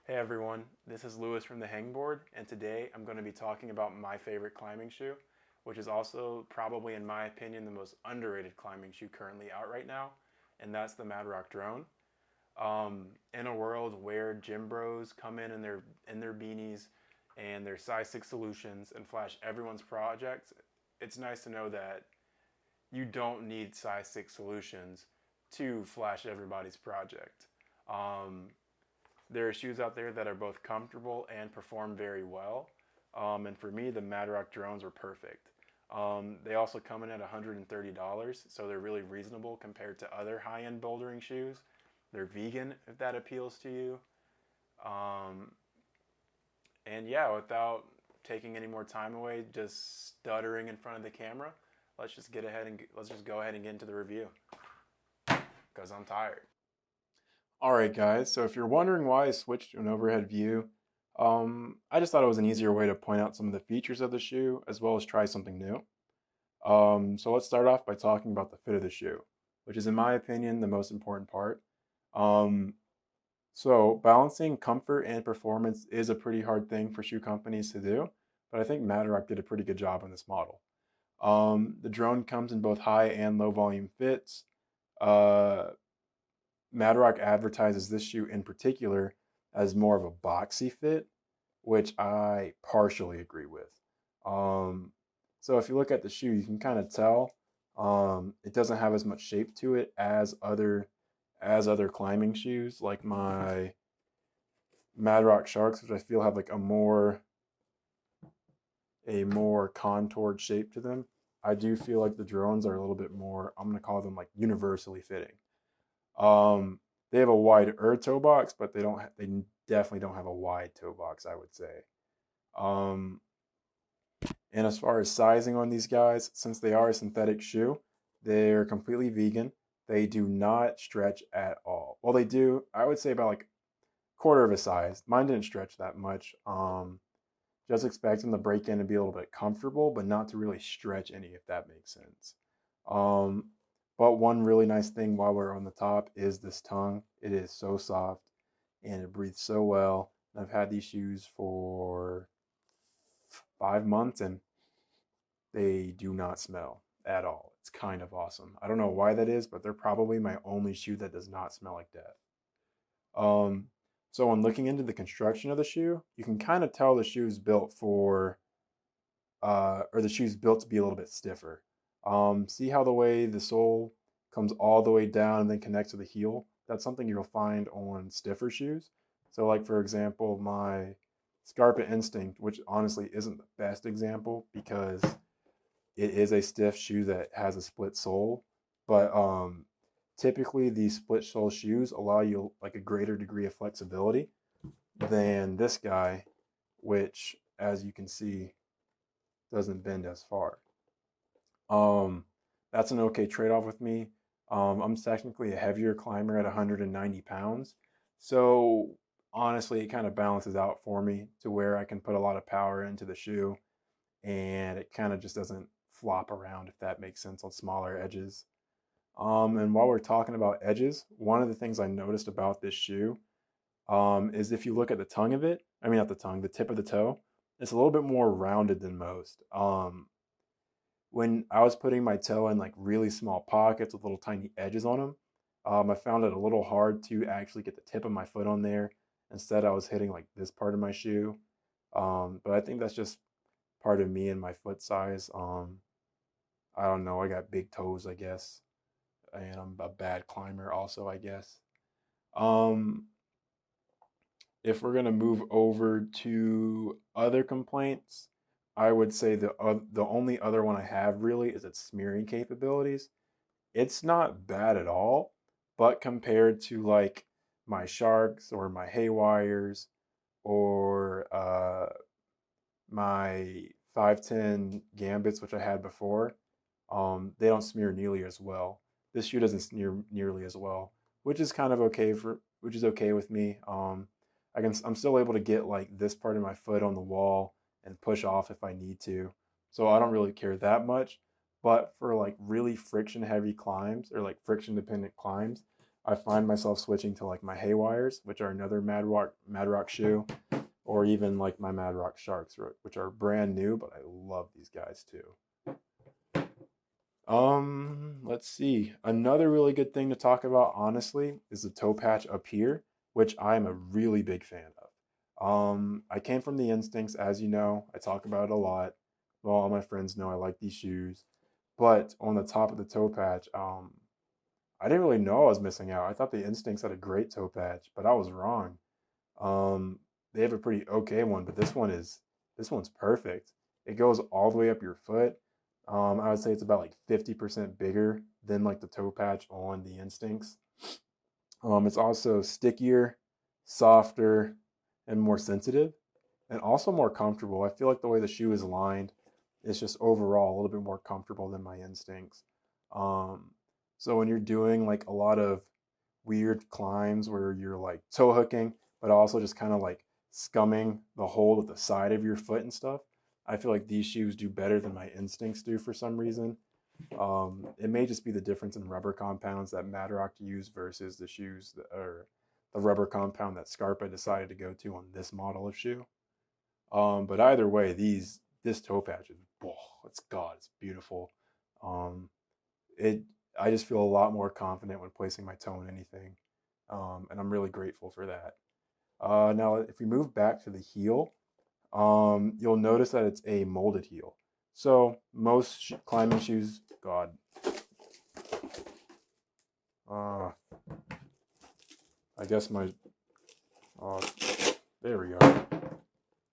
Hey everyone, this is Lewis from the Hangboard, and today I'm going to be talking about my favorite climbing shoe, which is also probably, in my opinion, the most underrated climbing shoe currently out right now, and that's the Madrock Drone. In a world where gym bros come in their beanies and their size 6 solutions and flash everyone's projects, it's nice to know that you don't need size 6 solutions to flash everybody's project. Um, there are shoes out there that are both comfortable and perform very well. And for me, the Madrock drones were perfect. They also come in at $130, so they're really reasonable compared to other high-end bouldering shoes. They're vegan, if that appeals to you. Um, and yeah, without taking any more time away, just stuttering in front of the camera, let's just go ahead and get into the review because I'm tired. All right, guys. So if you're wondering why I switched to an overhead view, I just thought it was an easier way to point out some of the features of the shoe as well as try something new. So let's start off by talking about the fit of the shoe, which is, in my opinion, the most important part. Um, so balancing comfort and performance is a pretty hard thing for shoe companies to do, but I think Madrock did a pretty good job on this model. The drone comes in both high and low volume fits. Uh, Madrock advertises this shoe in particular as more of a boxy fit, which I partially agree with. Um, so if you look at the shoe, you can kind of tell it doesn't have as much shape to it as other climbing shoes, like my Madrock Sharks, which I feel have like a more contoured shape to them. I do feel like the drones are a little bit more, I'm gonna call them like universally fitting. Um, they have a wider toe box, but they definitely don't have a wide toe box, I would say. Um, and as far as sizing on these guys, since they are a synthetic shoe, they're completely vegan. They do not stretch at all. Well, they do. I would say about like quarter of a size. Mine didn't stretch that much. Just expect them to break in and be a little bit comfortable, but not to really stretch any, if that makes sense. Um, but one really nice thing while we're on the top is this tongue. It is so soft and it breathes so well. I've had these shoes for 5 months and they do not smell at all. It's kind of awesome. I don't know why that is, but they're probably my only shoe that does not smell like death. Um, so when looking into the construction of the shoe, you can kind of tell the shoe's built or the shoe's built to be a little bit stiffer. See how the way the sole comes all the way down and then connects to the heel? That's something you'll find on stiffer shoes. So, like for example, my Scarpa Instinct, which honestly isn't the best example because it is a stiff shoe that has a split sole, but typically these split sole shoes allow you like a greater degree of flexibility than this guy, which, as you can see, doesn't bend as far. Um, that's an okay trade-off with me. I'm technically a heavier climber at 190 pounds, so honestly, it kind of balances out for me to where I can put a lot of power into the shoe, and it kind of just doesn't flop around, if that makes sense, on smaller edges. And while we're talking about edges, one of the things I noticed about this shoe is if you look at the tongue of it, I mean, not the tongue, the tip of the toe, it's a little bit more rounded than most. When I was putting my toe in like really small pockets with little tiny edges on them, I found it a little hard to actually get the tip of my foot on there. Instead, I was hitting like this part of my shoe. But I think that's just part of me and my foot size. I don't know. I got big toes, I guess, and I'm a bad climber, also, I guess. Um, if we're gonna move over to other complaints, I would say the only other one I have really is its smearing capabilities. It's not bad at all, but compared to like my Sharks or my Haywires or my 510 Gambits, which I had before, they don't smear nearly as well. This shoe doesn't smear nearly as well, which is okay with me. I'm still able to get like this part of my foot on the wall and push off if I need to. So I don't really care that much. But for like really friction heavy climbs or like friction dependent climbs, I find myself switching to like my Haywires, which are another Madrock shoe, or even like my Madrock Sharks, which are brand new, but I love these guys too. Let's see. Another really good thing to talk about, honestly, is the toe patch up here, which I'm a really big fan of. I came from the Instincts, as you know. I talk about it a lot. Well, all my friends know I like these shoes. But on the top of the toe patch, I didn't really know I was missing out. I thought the Instincts had a great toe patch, but I was wrong. Um, they have a pretty okay one, but this one's perfect. It goes all the way up your foot. I would say it's about like 50% bigger than like the toe patch on the Instincts. It's also stickier, softer, and more sensitive, and also more comfortable. I feel like the way the shoe is lined is just overall a little bit more comfortable than my Instincts. Um, so when you're doing like a lot of weird climbs where you're like toe hooking, but also just kind of like scumming the hold at the side of your foot and stuff, I feel like these shoes do better than my Instincts do for some reason. It may just be the difference in rubber compounds that Madrock used versus the shoes or the rubber compound that Scarpa decided to go to on this model of shoe. But either way, this toe patch is, oh, it's God, it's beautiful. Um, it I just feel a lot more confident when placing my toe in anything, and I'm really grateful for that. Now, if we move back to the heel, you'll notice that it's a molded heel. So most climbing shoes, God, uh, I guess my, uh, there we go.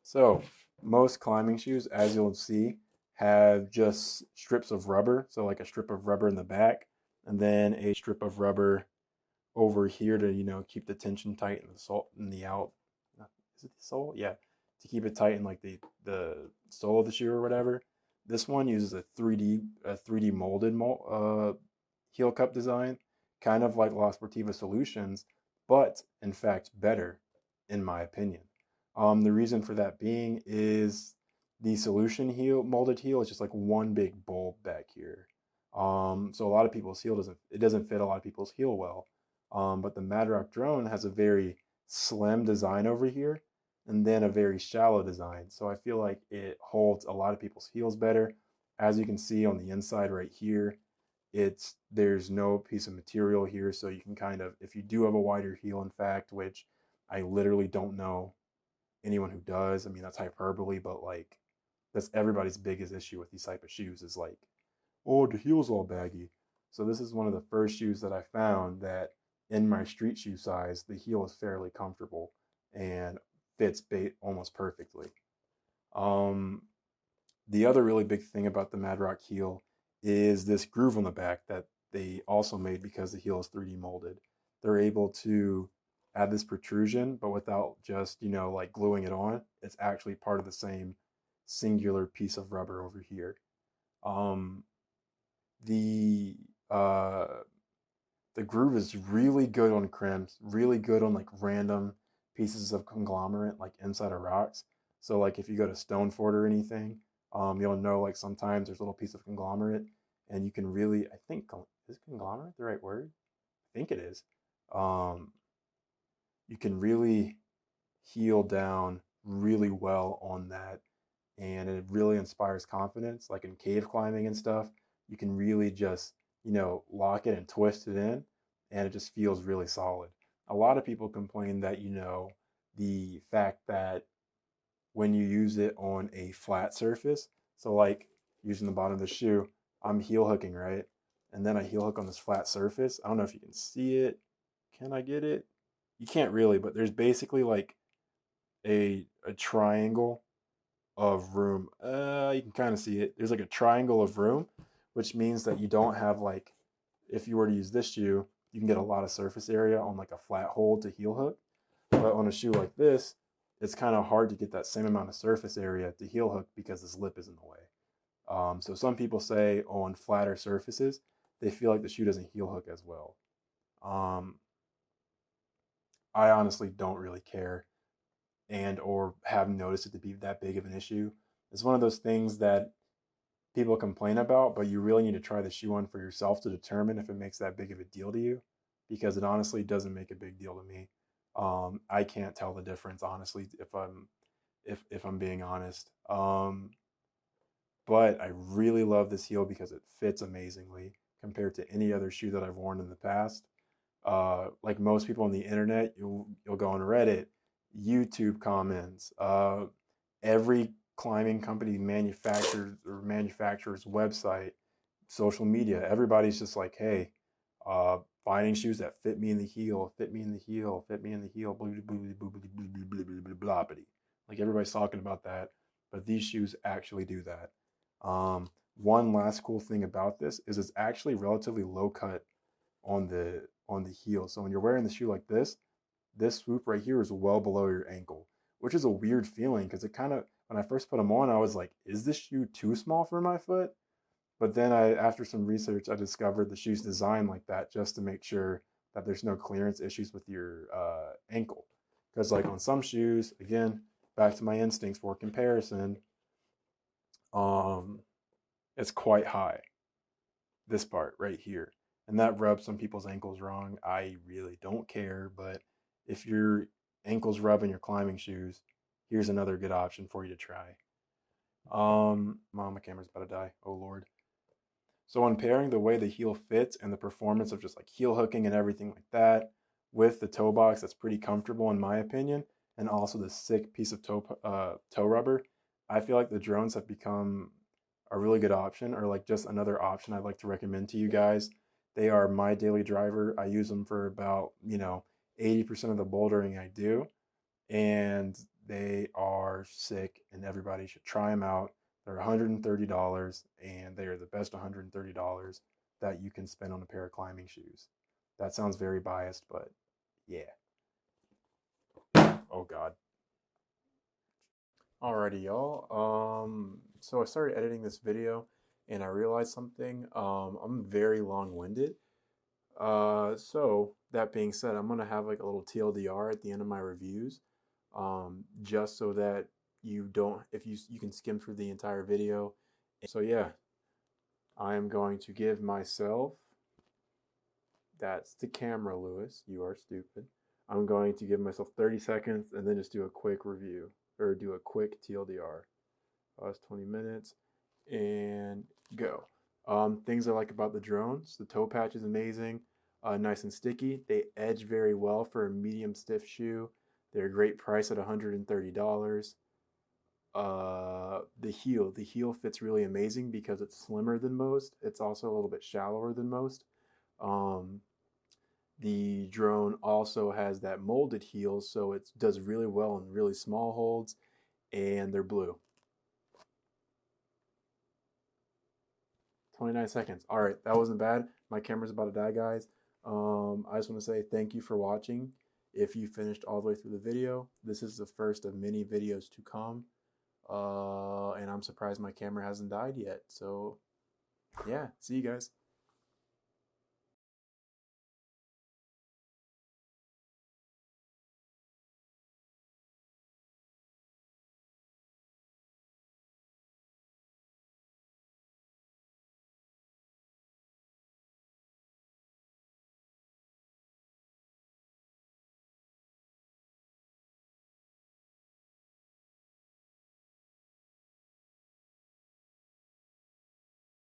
So most climbing shoes, as you'll see, have just strips of rubber. So like a strip of rubber in the back, and then a strip of rubber over here to keep the tension tight in the sole in the out. Is it the sole? Yeah, to keep it tight in like the sole of the shoe or whatever. This one uses a 3D molded heel cup design, kind of like La Sportiva Solutions, but in fact better, in my opinion. The reason for that being is the solution heel molded heel is just like one big bulb back here. So a lot of people's heel doesn't fit a lot of people's heel well. But the Madrock drone has a very slim design over here and then a very shallow design. So I feel like it holds a lot of people's heels better. As you can see on the inside right here, there's no piece of material here, so you can kind of, if you do have a wider heel, in fact, which I literally don't know anyone who does. I mean, that's hyperbole, but like that's everybody's biggest issue with these type of shoes is like, oh, the heel's all baggy. So this is one of the first shoes that I found that in my street shoe size, the heel is fairly comfortable and fits almost perfectly. Um, the other really big thing about the Madrock heel is this groove on the back that they also made because the heel is 3D molded. They're able to add this protrusion, but without just, like gluing it on. It's actually part of the same singular piece of rubber over here. Um, the uh, the groove is really good on crimps, really good on like random pieces of conglomerate, like inside of rocks. So like if you go to Stoneford or anything, you'll know like sometimes there's a little piece of conglomerate, and you can really, I think, is conglomerate the right word? I think it is. Um, you can really heel down really well on that, and it really inspires confidence. Like in cave climbing and stuff, you can really just lock it and twist it in, and it just feels really solid. A lot of people complain that the fact that when you use it on a flat surface, so like using the bottom of the shoe, I'm heel hooking, right? And then I heel hook on this flat surface. I don't know if you can see it. Can I get it? You can't really, but there's basically like a triangle of room. You can kind of see it. There's like a triangle of room, which means that you don't have like, if you were to use this shoe, you can get a lot of surface area on like a flat hole to heel hook. But on a shoe like this, it's kind of hard to get that same amount of surface area to heel hook because this lip is in the way. So some people say on flatter surfaces, they feel like the shoe doesn't heel hook as well. Um, I honestly don't really care and or have noticed it to be that big of an issue. It's one of those things that people complain about, but you really need to try the shoe on for yourself to determine if it makes that big of a deal to you. because it honestly doesn't make a big deal to me. I can't tell the difference honestly if I'm being honest. But I really love this heel because it fits amazingly compared to any other shoe that I've worn in the past. Like most people on the internet, you'll go on Reddit, YouTube comments, every climbing company manufacturer's website, social media. Everybody's just like, hey, finding shoes that fit me in the heel, fit me in the heel, fit me in the heel, blah blah blah blah blah blah blah blah blah blah. Like everybody's talking about that, but these shoes actually do that. One last cool thing about this is it's actually relatively low cut on the heel. So when you're wearing the shoe like this swoop right here is well below your ankle, which is a weird feeling because it kind of when I first put them on, I was like, is this shoe too small for my foot? But then after some research, I discovered the shoe's designed like that just to make sure that there's no clearance issues with your ankle. Because like on some shoes, again, back to my instincts for comparison, um, it's quite high. This part right here. And that rubs some people's ankles wrong. I really don't care, but if your ankles rub in your climbing shoes, here's another good option for you to try. My camera's about to die. Oh Lord. So when pairing the way the heel fits and the performance of just like heel hooking and everything like that with the toe box that's pretty comfortable in my opinion, and also the sick piece of toe rubber, I feel like the drones have become a really good option, or like just another option I'd like to recommend to you guys. They are my daily driver. I use them for about, 80% of the bouldering I do, and they are sick, and everybody should try them out. They're $130, and they are the best $130 that you can spend on a pair of climbing shoes. That sounds very biased, but yeah. Oh God. Alrighty, y'all. So I started editing this video, and I realized something. I'm very long-winded. So that being said, I'm gonna have like a little TLDR at the end of my reviews, just so that you don't, if you can skim through the entire video. So yeah, I am going to give myself, that's the camera, Lewis, you are stupid. I'm going to give myself 30 seconds and then just do a quick review, or do a quick TLDR. That's 20 minutes, and go. Things I like about the drones: the toe patch is amazing, nice and sticky. They edge very well for a medium stiff shoe. They're a great price at $130. The heel fits really amazing because it's slimmer than most. It's also a little bit shallower than most. The drone also has that molded heel, so it does really well in really small holds, and they're blue. 29 seconds. All right, that wasn't bad. My camera's about to die, guys. I just want to say thank you for watching. If you finished all the way through the video, this is the first of many videos to come. And I'm surprised my camera hasn't died yet. So, yeah, see you guys.